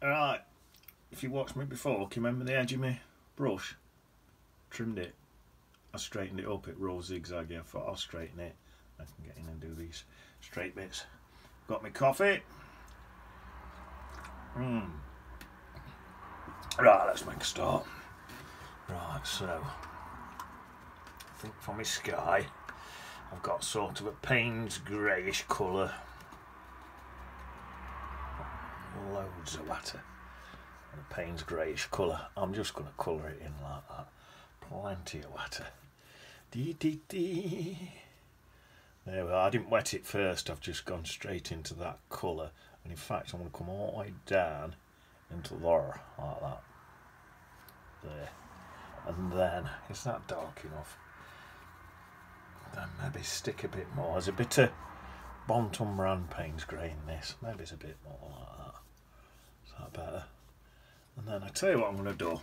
Alright, if you watched me before, can you remember the edge of my brush? Trimmed it. I straightened it up, it rolled zigzaggy. I thought I'll straighten it. I can get in and do these straight bits. Got my coffee. Right, let's make a start. Right, so I think for my sky I've got sort of a Payne's greyish colour. Loads of water. And a Payne's greyish colour. I'm just going to colour it in like that. Plenty of water. Dee dee dee. There we are. I didn't wet it first, I've just gone straight into that colour. And in fact I'm going to come all the way down into there, like that. There. And then, is that dark enough? Then maybe stick a bit more. There's a bit of Bonton brand Payne's grey in this. Maybe it's a bit more like that. Is that better? And then I tell you what I'm going to do.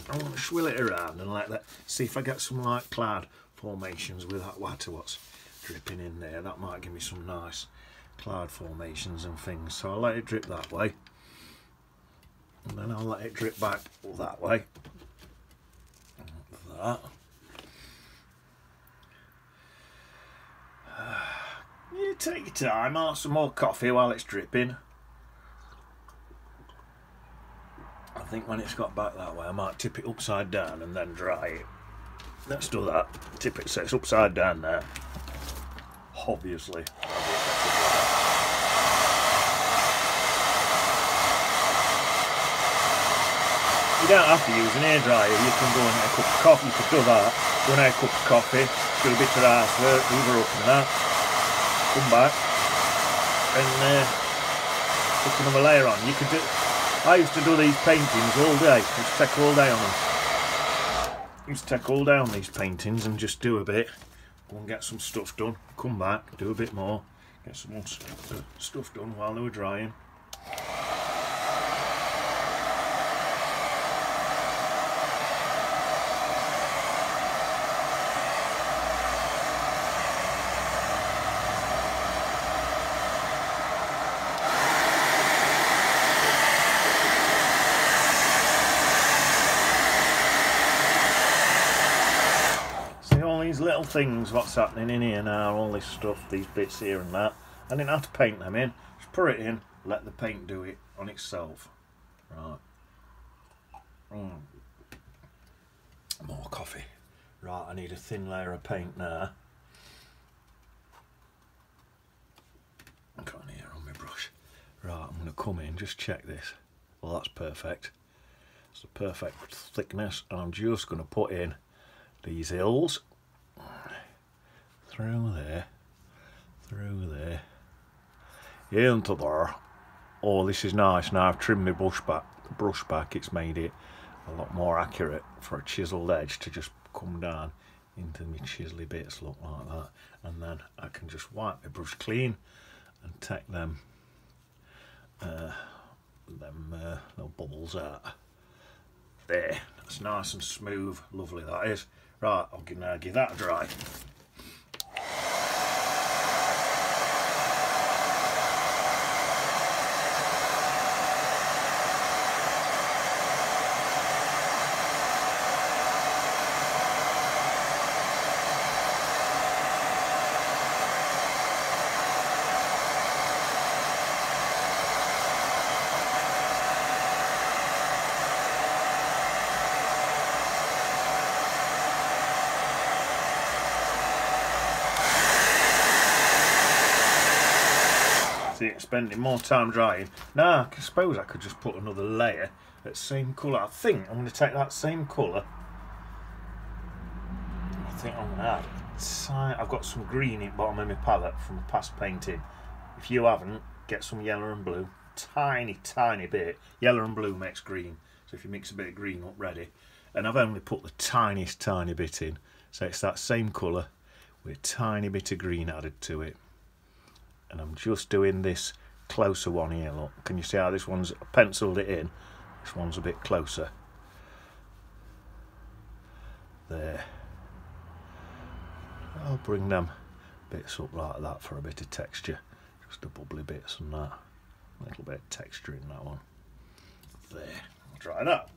I'm going to swill it around and let that, see if I get some like cloud formations with that water what's dripping in there. That might give me some nice cloud formations and things. So I'll let it drip that way. And then I'll let it drip back that way. Like that. You take your time, I'll have some more coffee while it's dripping. I think when it's got back that way I might tip it upside down and then dry it. Let's do that. Tip it so it's upside down there. Obviously. You don't have to use an hairdryer, you can go and get a cup of coffee, you could do that. Go and have a cup of coffee, do a bit of housework, hoover up and that. Come back and put another layer on. You could do. I used to do these paintings all day. I used to take all day on them. I used to take all day on these paintings and just do a bit. Go and get some stuff done. Come back, do a bit more. Get some more stuff done while they were drying. These little things, what's happening in here now, all this stuff, these bits here and that. I didn't have to paint them in, just put it in, let the paint do it on itself. Right. More coffee. Right, I need a thin layer of paint now. I got an ear on my brush. Right, I'm going to come in, just check this. Well, that's perfect. It's the perfect thickness, and I'm just going to put in these hills. Through there, into there. Oh, this is nice. Now I've trimmed my brush back, it's made it a lot more accurate for a chiselled edge to just come down into my chisely bits, look like that. And then I can just wipe my brush clean and take them little bubbles out. There, that's nice and smooth, lovely that is. Right, I'll now give that a dry. See, it's spending more time drying. Now, I suppose I could just put another layer that same colour. I think I'm going to take that same colour. I think I'm going to add. I've got some green in the bottom of my palette from a past painting. If you haven't, get some yellow and blue. Tiny, tiny bit. Yellow and blue makes green. So if you mix a bit of green up, ready. And I've only put the tiniest tiny bit in. So it's that same colour with a tiny bit of green added to it. And I'm just doing this closer one here, look. Can you see how this one's penciled it in? This one's a bit closer. There. I'll bring them bits up like that for a bit of texture. Just the bubbly bits and that. A little bit of texture in that one. There, I'll try that.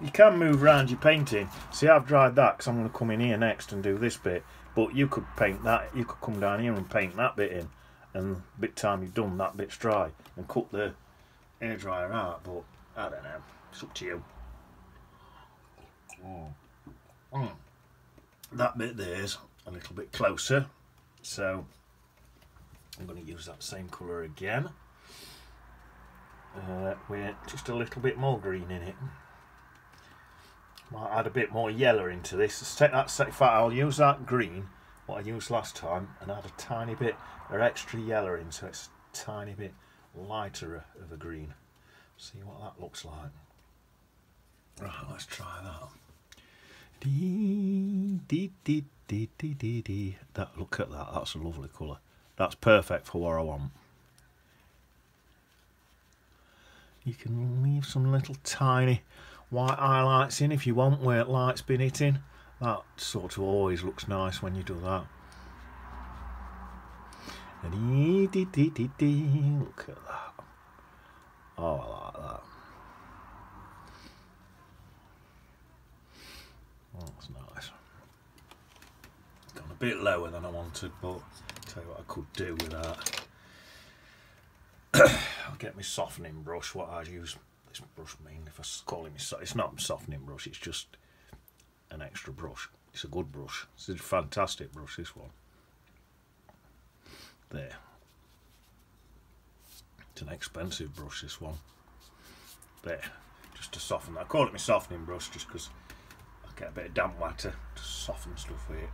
You can move around your painting. See, I've dried that because I'm going to come in here next and do this bit. But you could paint that, you could come down here and paint that bit in. And bit time you've done, that bit's dry. And cut the hairdryer out. But, I don't know. It's up to you. That bit there's a little bit closer. So, I'm going to use that same colour again. With just a little bit more green in it. Might add a bit more yellow into this. In fact, I'll use that green, what I used last time, and add a tiny bit of extra yellow in, so it's a tiny bit lighter of a green. See what that looks like. Right, let's try that. Look at that. That's a lovely colour. That's perfect for what I want. You can leave some little tiny white highlights in if you want where light's been hitting. That sort of always looks nice when you do that. Look at that. Oh, I like that. That's nice. Gone a bit lower than I wanted, but I'll tell you what I could do with that. I'll get my softening brush. What I'd use this brush mean if I call it, it's not a softening brush, it's just an extra brush. It's a good brush. It's a fantastic brush, this one. There. It's an expensive brush, this one. There. Just to soften that. I call it my softening brush just because I get a bit of damp matter to soften stuff with it.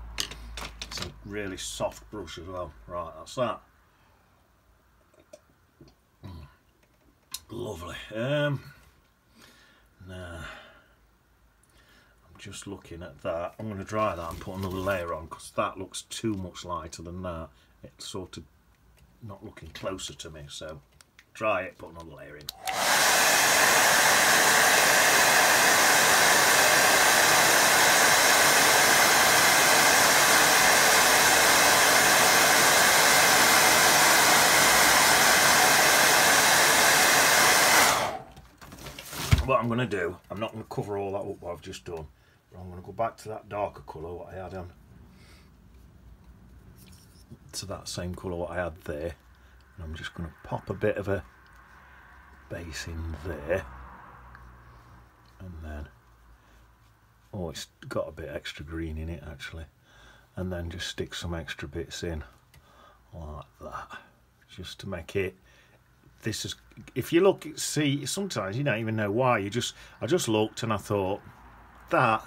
It's a really soft brush as well. Right, that's that. Lovely. Now, I'm just looking at that. I'm going to dry that and put another layer on because that looks too much lighter than that. It's sort of not looking closer to me. So, dry it, put another layer in. What I'm going to do, I'm not going to cover all that up what I've just done, but I'm going to go back to that darker colour what I had on, to that same colour what I had there, and I'm just going to pop a bit of a base in there, and then, oh, it's got a bit extra green in it actually, and then just stick some extra bits in like that, just to make it. This is, if you look, see, sometimes you don't even know why. I just looked and I thought that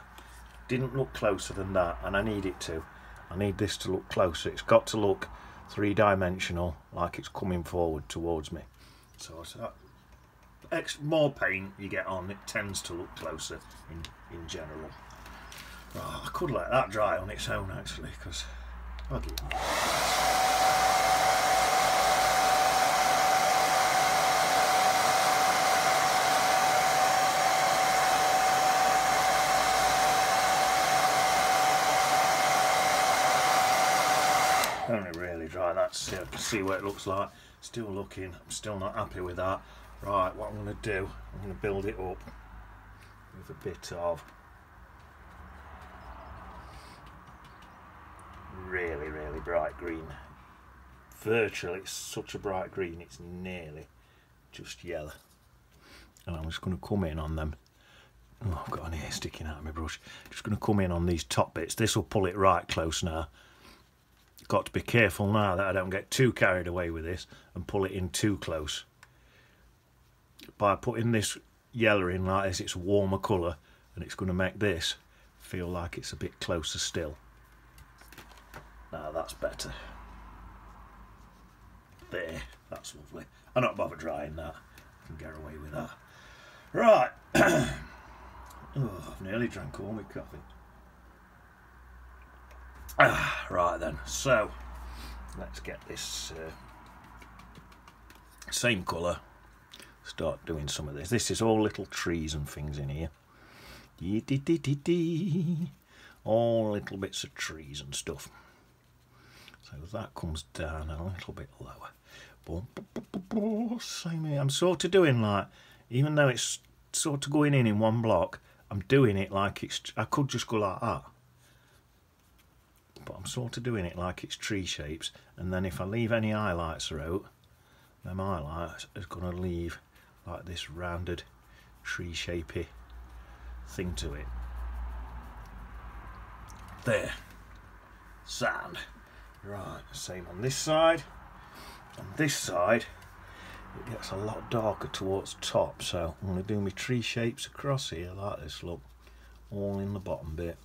didn't look closer than that, and I need it to. I need this to look closer. It's got to look three-dimensional, like it's coming forward towards me. So more paint you get on, it tends to look closer in general. Oh, I could let that dry on its own actually, because I'll give it. Only really dry that, so I can see what it looks like. Still looking, I'm still not happy with that. Right, what I'm going to do, I'm going to build it up with a bit of really, really bright green. Virtually, it's such a bright green, it's nearly just yellow. And I'm just going to come in on them. Oh, I've got an ear sticking out of my brush. Just going to come in on these top bits. This will pull it right close now. Got to be careful now that I don't get too carried away with this and pull it in too close. By putting this yellow in like this, it's a warmer colour and it's going to make this feel like it's a bit closer still. Now that's better. There, that's lovely. I'm not bothered drying that. I can get away with that. Right. Oh, I've nearly drank all my coffee. Right then, so let's get this same colour, start doing some of this. This is all little trees and things in here. All little bits of trees and stuff. So that comes down a little bit lower. Same here. I'm sort of doing like, even though it's sort of going in one block, I'm doing it like it's, I could just go like that. But I'm sort of doing it like it's tree shapes, and then if I leave any highlights out, them highlights is going to leave like this rounded tree shapey thing to it. There. Sand. Right, same on this side. On this side, it gets a lot darker towards top, so I'm going to do my tree shapes across here like this, look. All in the bottom bit.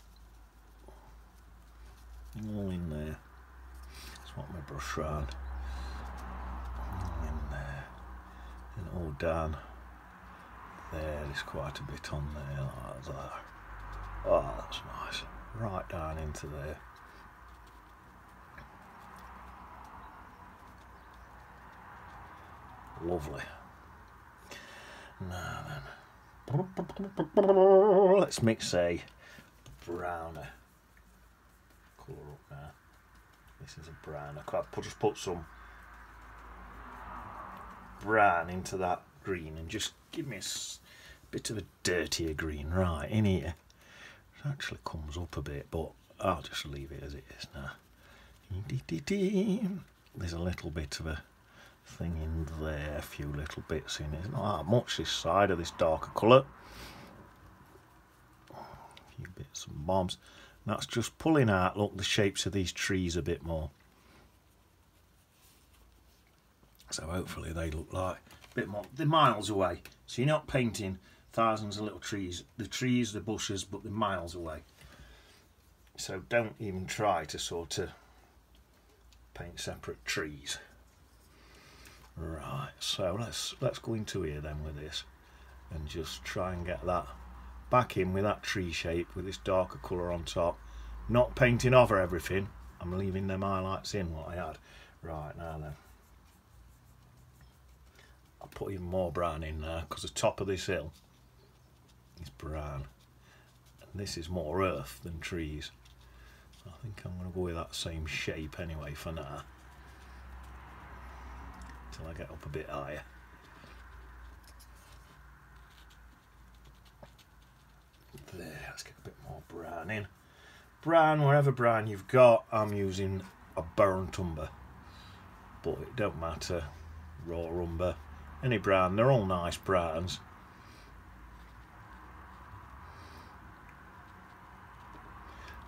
All in there. Swap my brush round. All in there. And all down there. There's quite a bit on there like that. Oh, that's nice. Right down into there. Lovely. Now then, let's mix a browner colour up now. This is a brown. I could just put some brown into that green and just give me a bit of a dirtier green right in here. It actually comes up a bit, but I'll just leave it as it is now. There's a little bit of a thing in there, a few little bits in it. It's not that much this side of this darker colour. A few bits and bobs. That's just pulling out, look, the shapes of these trees a bit more. So hopefully they look like a bit more. They're miles away, so you're not painting thousands of little trees. The trees, the bushes, but they're miles away. So don't even try to sort of paint separate trees. Right, so let's go into here then with this and just try and get that back in with that tree shape with this darker colour on top. Not painting over everything, I'm leaving them highlights in what I had. Right, now then, I'll put even more brown in there because the top of this hill is brown and this is more earth than trees. I think I'm going to go with that same shape anyway for now, till I get up a bit higher. There, let's get a bit more brown in. Brown, wherever brown you've got, I'm using a burnt umber, but it don't matter, raw umber, any brown, they're all nice browns.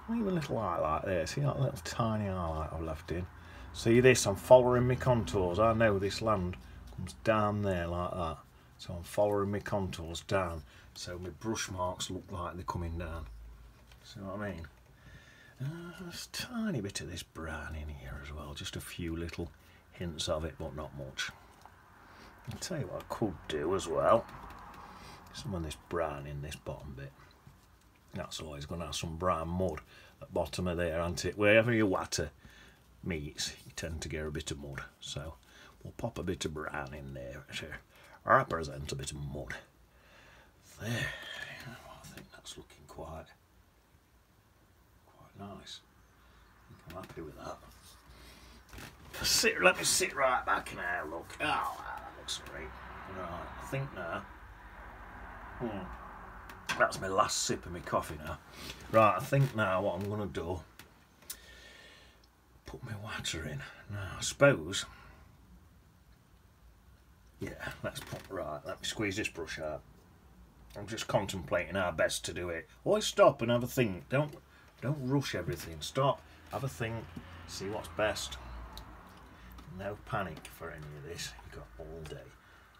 Leave a little highlight there, see that little tiny highlight I've left in. See this, I'm following my contours. I know this land comes down there like that, so I'm following my contours down so my brush marks look like they're coming down. See what I mean? There's a tiny bit of this brown in here as well, just a few little hints of it, but not much. I'll tell you what I could do as well, some of this brown in this bottom bit. That's always going to have some brown mud at the bottom of there, isn't it? Wherever your water meets, you tend to get a bit of mud, so we'll pop a bit of brown in there to represent a bit of mud. There, I think that's looking quite nice. I think I'm happy with that. Let me sit right back now, look. Oh, that looks great. Right, I think now, that's my last sip of my coffee now. Right, I think now what I'm going to do, put my water in. Now, I suppose, yeah, let me squeeze this brush out. I'm just contemplating how best to do it. Always stop and have a think. Don't rush everything. Stop, have a think, see what's best. No panic for any of this. You've got all day.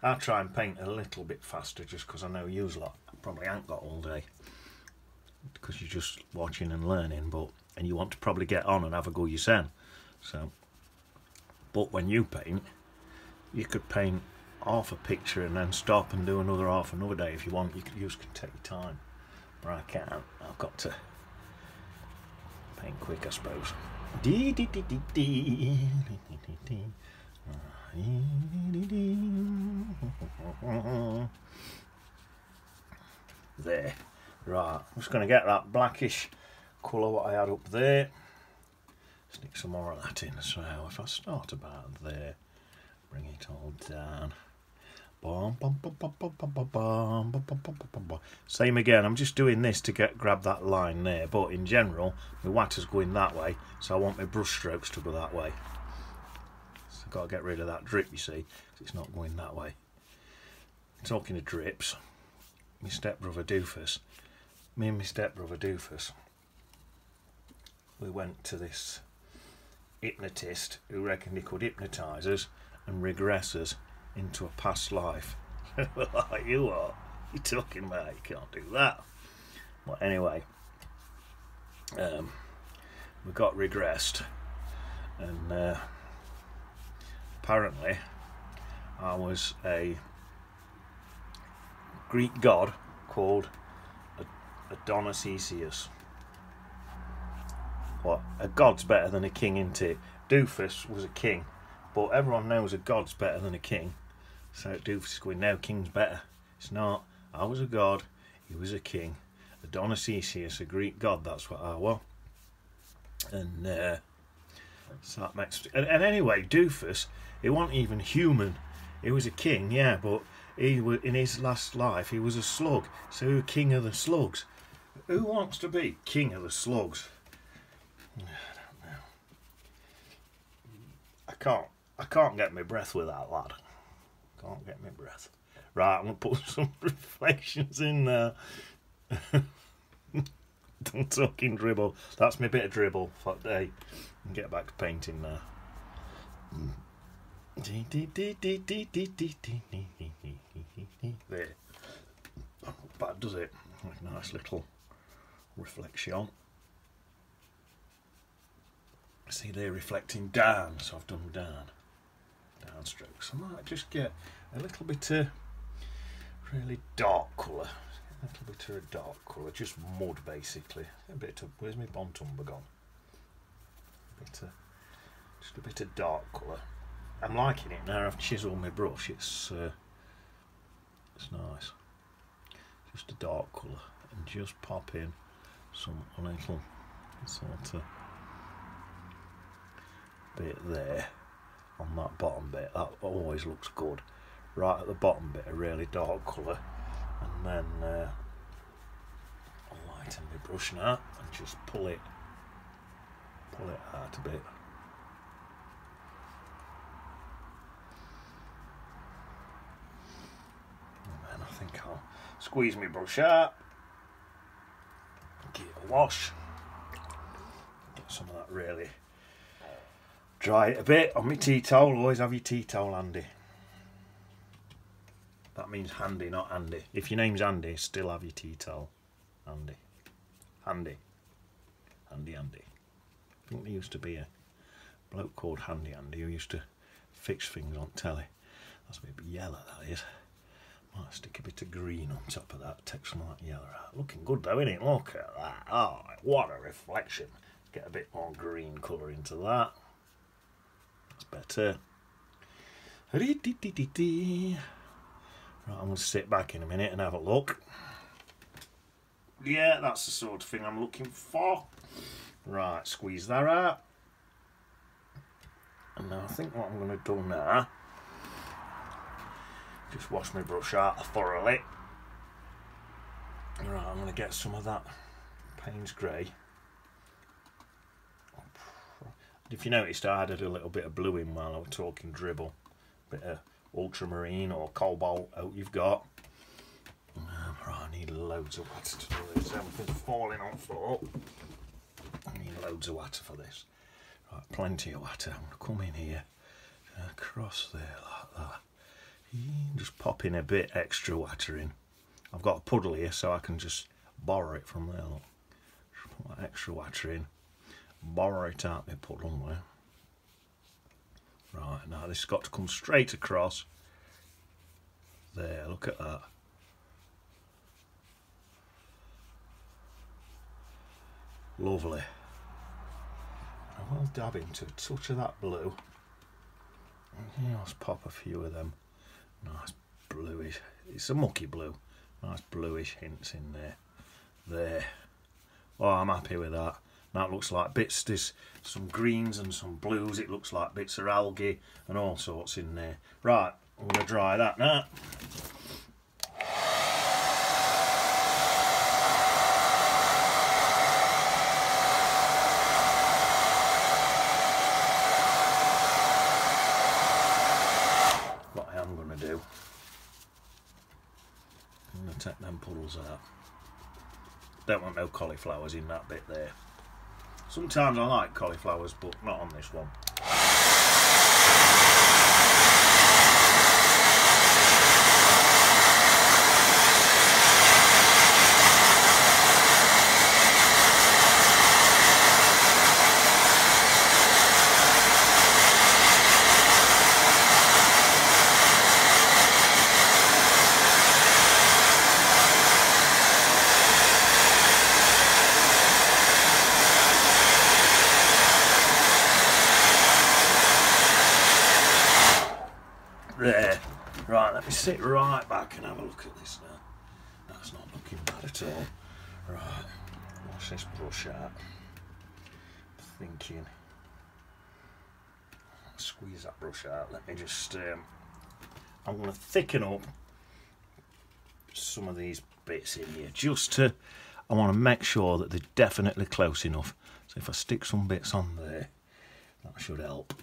I'll try and paint a little bit faster just because I know you lot probably ain't got all day because you're just watching and learning, and you want to probably get on and have a go yourself. So, but when you paint, you could paint half a picture and then stop and do another half another day if you want. You can take your time, but I can't. I've got to paint quick, I suppose. Dee dee dee dee dee. There. Right, I'm just going to get that blackish colour what I had up there. Stick some more of that in. So if I start about there, bring it all down. Same again, I'm just doing this to grab that line there, but in general my water's going that way, so I want my brush strokes to go that way. So I've got to get rid of that drip, you see, because it's not going that way. Talking of drips, me and my stepbrother Doofus, we went to this hypnotist who reckoned he could hypnotise us and regress us into a past life. Like, you are? You're talking about? You can't do that. Well, anyway, we got regressed, and apparently I was a Greek god called Adonisisius. What? A god's better than a king, isn't it? Doofus was a king, but everyone knows a god's better than a king. So Doofus is going, no, king's better. It's not. I was a god, he was a king. Adonisisius, a Greek god, that's what I was. And so that makes. And anyway, Doofus, he wasn't even human. He was a king, yeah, but he was, in his last life, he was a slug. So he was king of the slugs. Who wants to be king of the slugs? I don't know. I can't get my breath with that, lad. Can't get my breath. Right, I'm going to put some reflections in there. Don't talking dribble. That's my bit of dribble for the day. And get back to painting now. There. Not bad, does it? Like a nice little reflection. See, they're reflecting down, so I've done down strokes. I might just get a little bit of really dark colour, a little bit of a dark colour, just mud basically. A bit of, where's my Bontumber gone? Just a bit of dark colour. I'm liking it now. I've chiselled my brush. It's nice. Just a dark colour, and just pop in some little sort of bit there on that bottom bit. That always looks good. Right at the bottom bit, a really dark colour, and then I'll lighten my brush now and just pull it out a bit. And then I think I'll squeeze my brush out, give it a wash, get some of that really. Dry it a bit on my tea towel. Always have your tea towel handy. That means handy, not Andy. If your name's Andy, still have your tea towel handy. Handy. Handy Andy. I think there used to be a bloke called Handy Andy who used to fix things on telly. That's a bit yellow, that is. Might stick a bit of green on top of that. Take some of that yellow out. Looking good though, isn't it? Look at that. Oh, what a reflection. Get a bit more green colour into that. Better. Right, I'm going to sit back in a minute and have a look. Yeah, that's the sort of thing I'm looking for. Right, squeeze that out. And now I think what I'm going to do now, just wash my brush out thoroughly. Right, I'm going to get some of that Payne's Grey. If you noticed, I added a little bit of blue in while I was talking dribble. Bit of ultramarine or cobalt out you've got. Right, I need loads of water to do this. Everything's falling on floor. I need loads of water for this. Right, plenty of water. I'm going to come in here, across there like that. Just pop in a bit extra water in. I've got a puddle here, so I can just borrow it from there. Look. Just put that extra water in. Borrow it out my puddle there. Right, now this has got to come straight across. There, look at that. Lovely. I'm we'll dab into a touch of that blue. Yeah, let's pop a few of them nice bluish. It's a mucky blue. Nice bluish hints in there. There. Oh, I'm happy with that. That looks like bits, there's some greens and some blues. It looks like bits of algae and all sorts in there. Right, I'm going to dry that now. What I am going to do, I'm going to take them puddles out. Don't want no cauliflowers in that bit there. Sometimes I like cauliflowers, but not on this one. There. Right, let me sit right back and have a look at this now. That's not looking bad at all. Right, wash this brush out. Thinking. Squeeze that brush out. Let me just, I'm going to thicken up some of these bits in here. Just to, I want to make sure that they're definitely close enough. So if I stick some bits on there, that should help.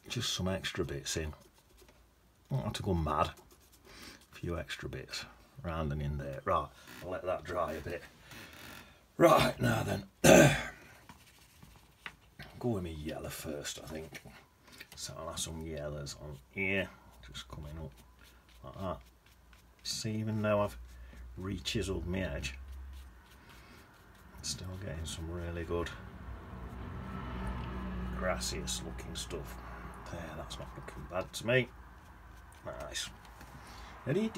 Just some extra bits in. Not have to go mad. A few extra bits round and in there. Right, I'll let that dry a bit. Right, now then. Go with me yellow first, I think. So I'll have some yellows on here. Just coming up like that. See, even though I've re-chiseled my edge, still getting some really good grassiest looking stuff. There, that's not looking bad to me. Nice. Right.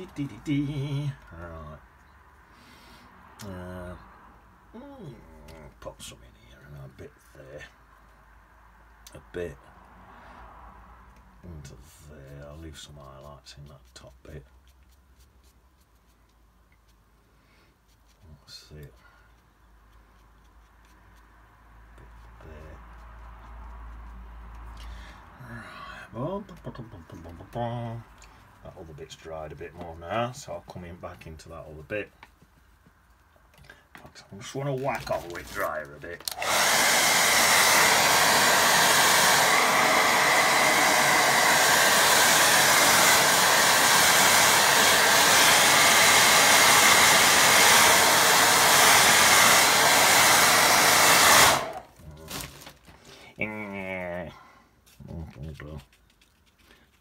Pop some in here and a bit there. A bit into there. I'll leave some highlights in that top bit. Let's see it. Bit there. That other bit's dried a bit more now, so I'll come in back into that other bit. I just want to whack all the way drier a bit.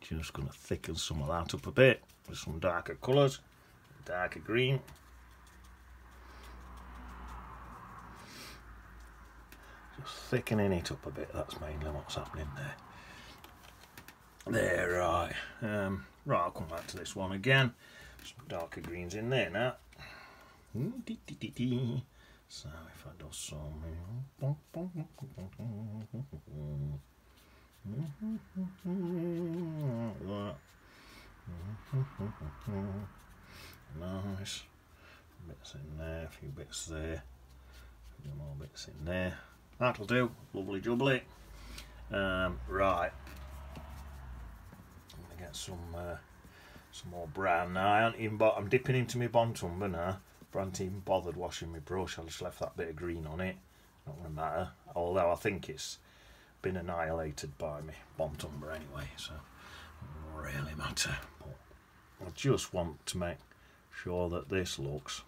Just going to thicken some of that up a bit with some darker colours, darker green. Just thickening it up a bit, that's mainly what's happening there. There, right. Right, I'll come back to this one again. Some darker greens in there now. So if I do some... Nice. Bits in there, a few bits there, a few more bits in there. That'll do. Lovely jubbly. Right. I'm gonna get some more brown now. I'm dipping into my Bontumber now. But I haven't even bothered washing my brush. I just left that bit of green on it. Not gonna matter. Although I think it's been annihilated by me Bontumber anyway, so it doesn't really matter. But I just want to make sure that this looks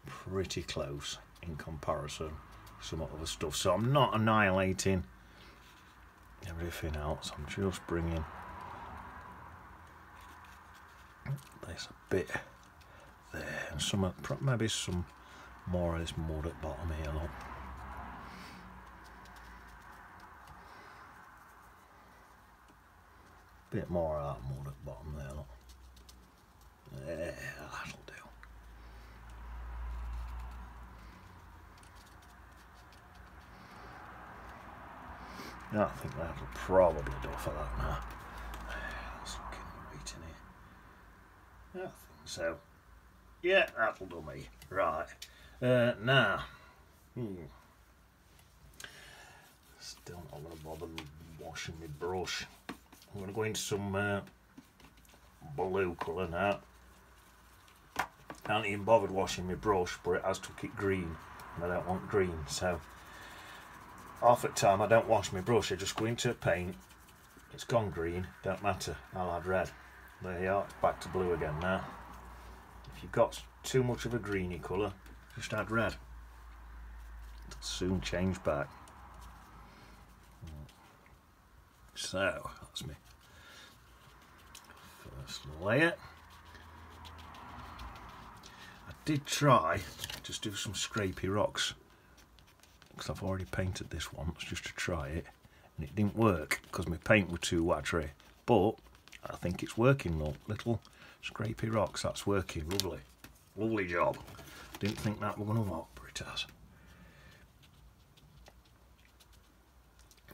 pretty close in comparison to some other stuff. So I'm not annihilating everything else. I'm just bringing this a bit there, and some maybe some more of this mud at the bottom here. Look. Bit more of that mud at the bottom there, look. Yeah, that'll do. I think that'll probably do for that now. That's looking right in here. I think so. Yeah, that'll do me. Right. Now. Still not going to bother washing my brush. I'm going to go into some blue colour now. I haven't even bothered washing my brush, but it has took it green, and I don't want green, so half the time I don't wash my brush, I just go into a paint, it's gone green, don't matter, I'll add red. There you are, back to blue again now. If you've got too much of a greeny colour, just add red. It'll soon change back. So, that's my first layer. I did try just do some scrapey rocks, because I've already painted this once just to try it, and it didn't work because my paint was too watery, but I think it's working. Look, little scrapey rocks, that's working. Lovely job. Didn't think that was going to work, but it has.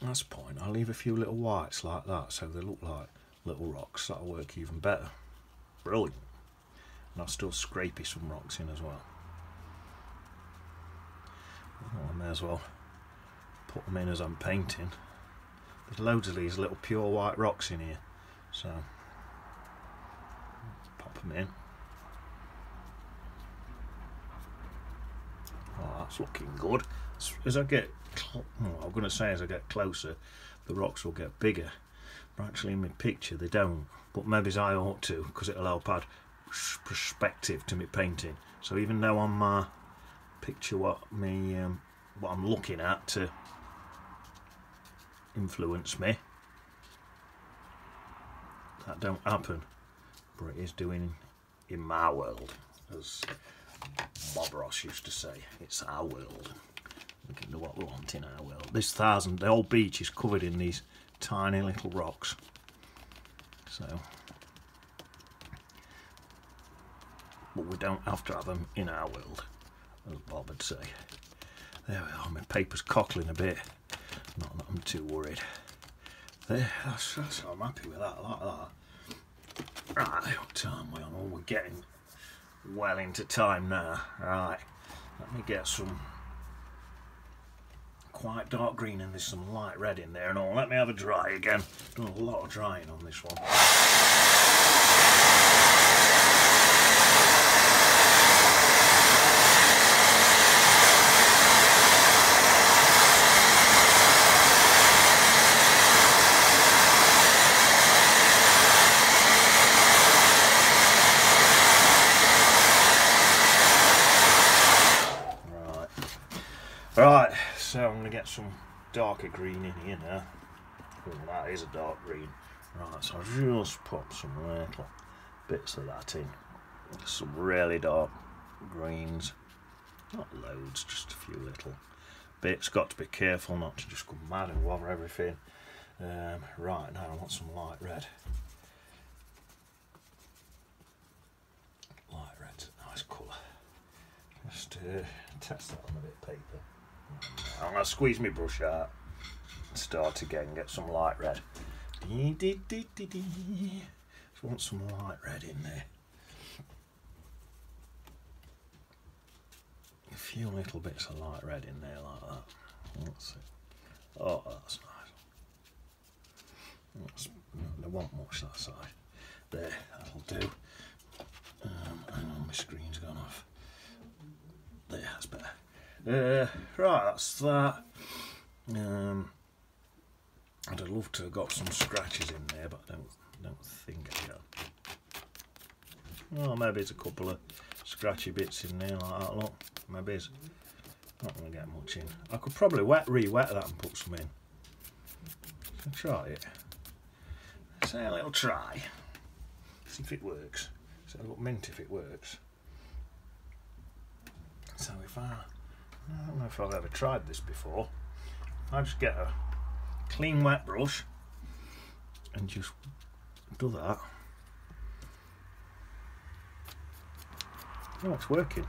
That's the point. I'll leave a few little whites like that so they look like little rocks. That'll work even better. Brilliant. And I'll still scrapey some rocks in as well. Oh, I may as well put them in as I'm painting. There's loads of these little pure white rocks in here, so pop them in. Oh, that's looking good. As I get, I'm going to say as I get closer, the rocks will get bigger. But actually in my picture they don't. But maybe I ought to, because it'll help add perspective to my painting. So even though on my picture what I'm looking at to influence me, that don't happen, but it is doing in my world, as Bob Ross used to say. It's our world. We can do what we want in our world. The whole beach is covered in these tiny little rocks, so but we don't have to have them in our world, as Bob would say. There we are, my paper's cockling a bit. Not that I'm too worried. There, that's I'm happy with that, like that. Right, what time are we on? Oh, we're getting well into time now. Right, let me get some quite dark green and there's some light red in there and all. Let me have a dry again. Done a lot of drying on this one. Right, so I'm going to get some darker green in here now. Oh, that is a dark green. Right, so I'll just pop some little bits of that in. Some really dark greens. Not loads, just a few little bits. Got to be careful not to just go mad and over everything. Right, now I want some light red. Light red's a nice colour. Just test that on a bit of paper. I'm going to squeeze my brush out and start again, get some light red. Just want some light red in there. A few little bits of light red in there like that. Let's see. Oh, that's nice. There won't much that side. There, that'll do. Hang on, my screen's gone off. There, that's better. Right, that's that. I'd have loved to have got some scratches in there, but I don't think I can. Oh, maybe it's a couple of scratchy bits in there like that. Look, maybe it's not going to get much in. I could probably re-wet that and put some in. So try it. Say a little try. See if it works. So I look mint if it works. So if I don't know if I've ever tried this before. I just get a clean wet brush and just do that. Oh, it's working.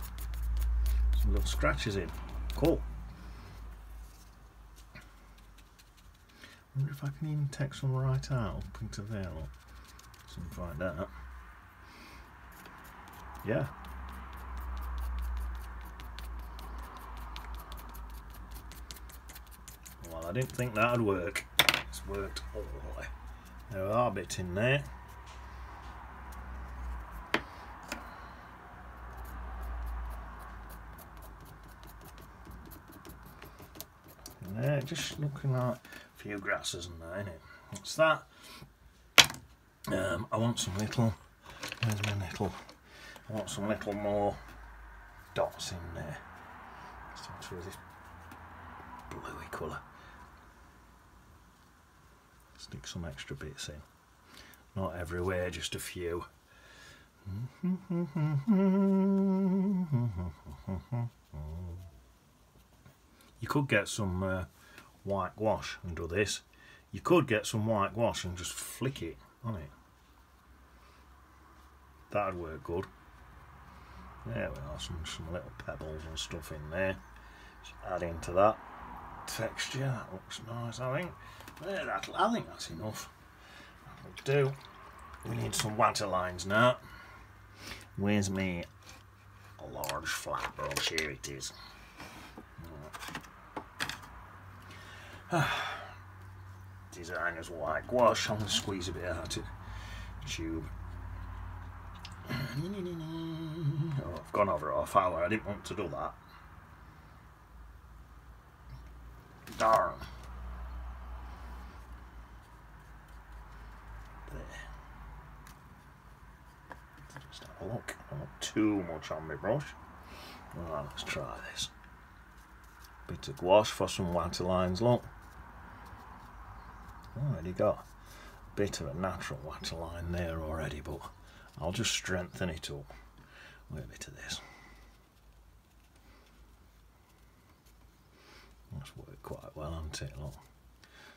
Some little scratches in. Cool. wonder if I can even take some right out up into there. Look. Something like that. Yeah. Well, I didn't think that would work. It's worked all the way. There are bits in there. And there, just looking like a few grasses and that, innit? What's that? I want some little. Where's my little? I want some little more dots in there. So through this bluey colour. Stick some extra bits in. Not everywhere, just a few. You could get some white wash and do this. You could get some white wash and just flick it on it. That'd work good. There we are, some little pebbles and stuff in there. Just add into that texture. That looks nice, I think. There, I think that's enough. That'll do. We need some water lines now. Where's me large flat brush? Here it is. Designer's white gouache. I'm going to squeeze a bit out of the tube. Oh, I've gone over half hour. I didn't want to do that. Darn. There. Just have a look. Not too much on my brush. Right, let's try this. Bit of gouache for some water lines, look. Already got a bit of a natural water line there already, but I'll just strengthen it up with a bit of this. That's worked quite well, hasn't it? Look,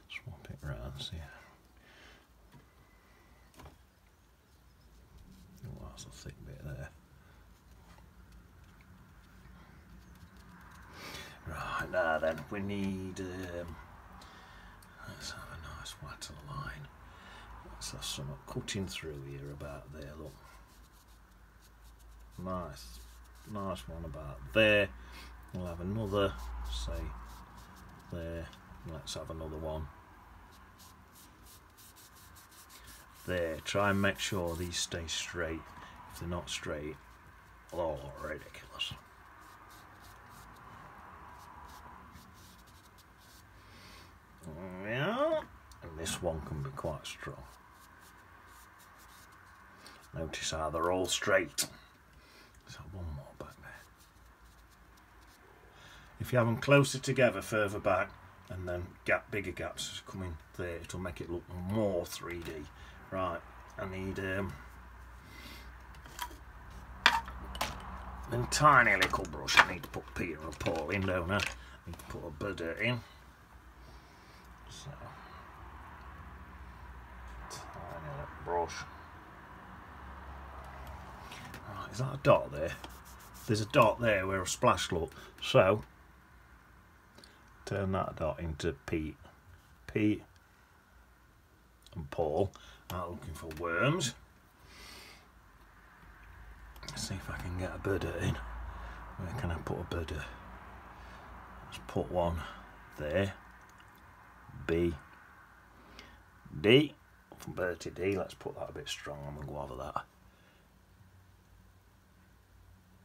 swap it round, see. Oh, that's a thick bit there. Right, now then, we need, let's have a nice water line. Let's have some cutting through here about there, look. Nice one about there. We'll have another, say, there. Let's have another one. There, try and make sure these stay straight. If they're not straight, oh, ridiculous. Yeah, and this one can be quite strong. Notice how they're all straight. Let's have one more back there. If you have them closer together, further back, and then bigger gaps coming there, it'll make it look more 3D. Right, I need a tiny little brush. I need to put Peter and Paul in, don't I? Need to put a budget in. So, tiny little brush. Right, is that a dot there? There's a dot there where a splash look. So, turn that dot into Pete and Paul. Out looking for worms. Let's see if I can get a budget in. Where can I put a budget? Let's put one there. B, D, from Bertie D. Let's put that a bit strong. I'm going to go over that.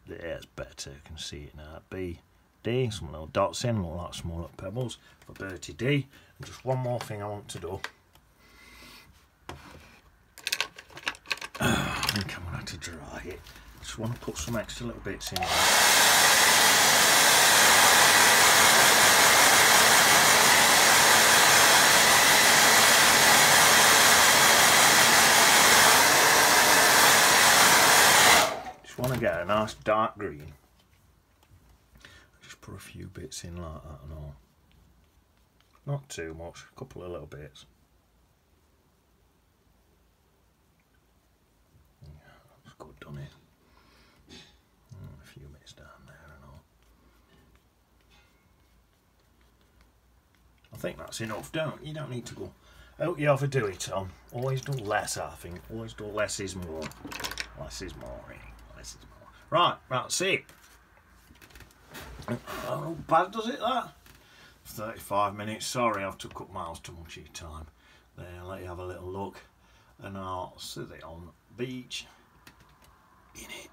There's better. You can see it now. B, D, some little dots in, look like small little pebbles for Bertie D. And just one more thing I want to do. I think I'm going to have to dry it. Just want to put some extra little bits in there. Just want to get a nice dark green. Just put a few bits in like that and all. Not too much, a couple of little bits. That's good, done it. A few bits down there and all. I think that's enough, don't you? Don't need to go. Oh, you overdo it, Tom. Always do less, I think. Always do less is more. Less is more, really. Less is more. Right, that's it. Oh, bad does it, that? 35 minutes. Sorry, I've took up miles too much of your time. There, let you have a little look. And I'll sit it on the beach. In it.